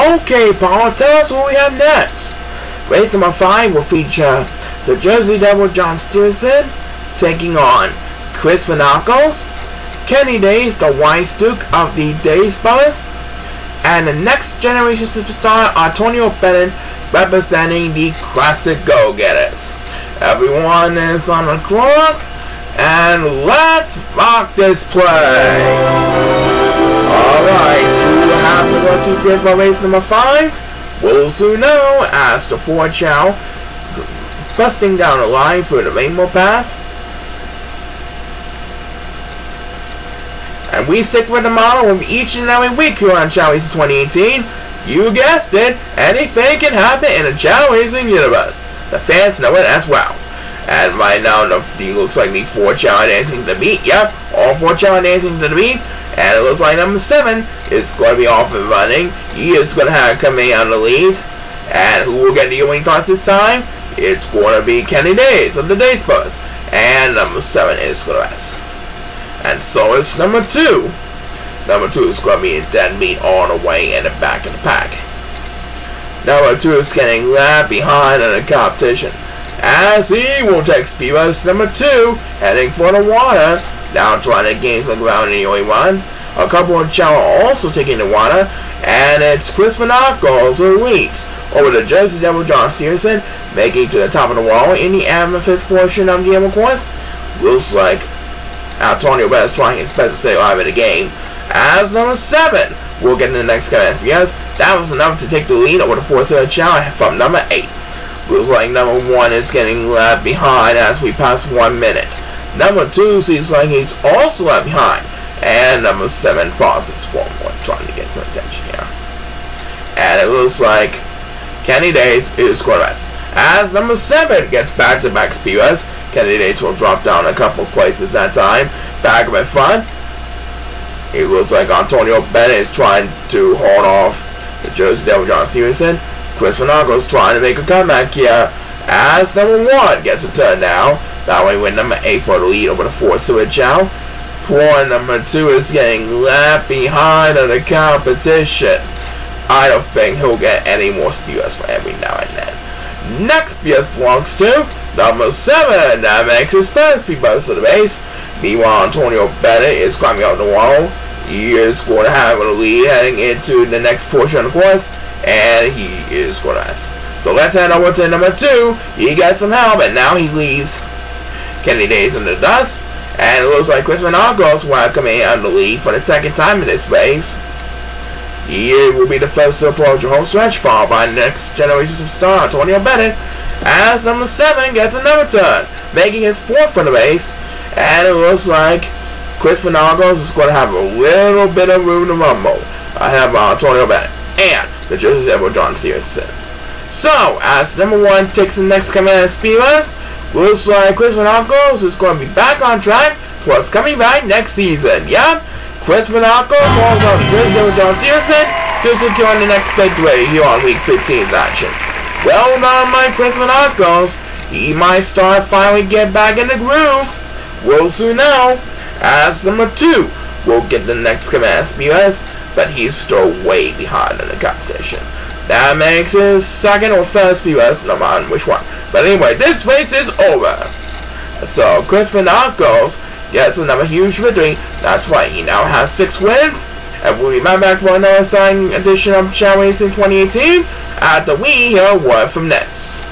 Okay, Paul, tell us what we have next. Race number 5 will feature the Jersey Devil John Stevenson taking on Chris Renakos, Kenny Days, the Wise Duke of the Days Brothers, and the next generation superstar Antonio Bennett representing the Classic Go-Getters. Everyone is on the clock, and let's rock this place! Alright, who will have the lucky tip for race number 5? We'll soon know as the Ford Chao busting down the line through the rainbow path. And we stick with the model each and every week here on Chao Racing 2018. You guessed it, anything can happen in the Chao Racing universe. The fans know it as well. And right now, it looks like the 4 Chao dancing to the beat. Yep, all 4 Chao dancing to the beat. And it looks like number 7 is going to be off and running. He is going to have coming on the lead. And who will get the winning toss this time? It's going to be Kenny Days of the Days Brothers. And number 7 is Glass. And so is number 2. Number 2 is going to be a dead meat all the way in the back of the pack. Number 2 is getting left behind in the competition, as he will take Speedbus number 2, heading for the water, now trying to gain some ground in the early run. A couple of Chao are also taking the water, and it's Chris Renakos who leads over the Jersey Devil John Stevenson, making to the top of the wall in the amethyst portion of the course. Looks like Antonio Bennett is trying his best to stay alive in the game, as number 7 will get in the next command, because that was enough to take the lead over the 4th Chao from number 8. Looks like number 1 is getting left behind as we pass 1 minute. Number 2 seems like he's also left behind, and number 7 pauses for more, trying to get some attention here. And it looks like Kenny Days is going to rest, as number 7 gets back-to-back speeders. Kenny Days will drop down a couple places that time, back up in front. It looks like Antonio Bennett is trying to hold off the Jersey Devil John Stevenson. Chris Renakos trying to make a comeback here, as number 1 gets a turn now. That way with number 8 for the lead over the 4th Chao. Poor number 2 is getting left behind in the competition. I don't think he'll get any more speeders for every now and then. Next speeders belongs to number 7. That makes his first speeders for the race. Meanwhile, Antonio Bennett is climbing up the wall. He is going to have a lead heading into the next portion of the course, and he is going to rest. So let's head over to number 2. He got some help, and now he leaves Kenny Days in the dust. And it looks like Chris Renakos will come in on the lead for the 2nd time in this race. He will be the first to approach the home stretch, followed by next generation superstar Antonio Bennett, as number 7 gets another turn, making his 4th for the race. And it looks like Chris Renakos is going to have a little bit of room to rumble ahead of Antonio Bennett and the Jersey Devil John Stevenson. So, as number 1 takes the next command of speeders, looks like Chris Renakos is going to be back on track towards coming back next season. Yep, Chris Renakos holds on the Jersey Devil John Stevenson to secure the next victory here on Week 15's action. Well done, my Chris Renakos. He might start finally get back in the groove. We'll soon know, as number 2 will get the next command speeders, but he's still way behind in the competition. That makes his 2nd or 3rd speeders, no matter which one. But anyway, this race is over. So Chris Renakos gets another huge victory. That's why he now has 6 wins. And we'll be right back for another exciting edition of Chao Racing 2018 after we hear a word from this.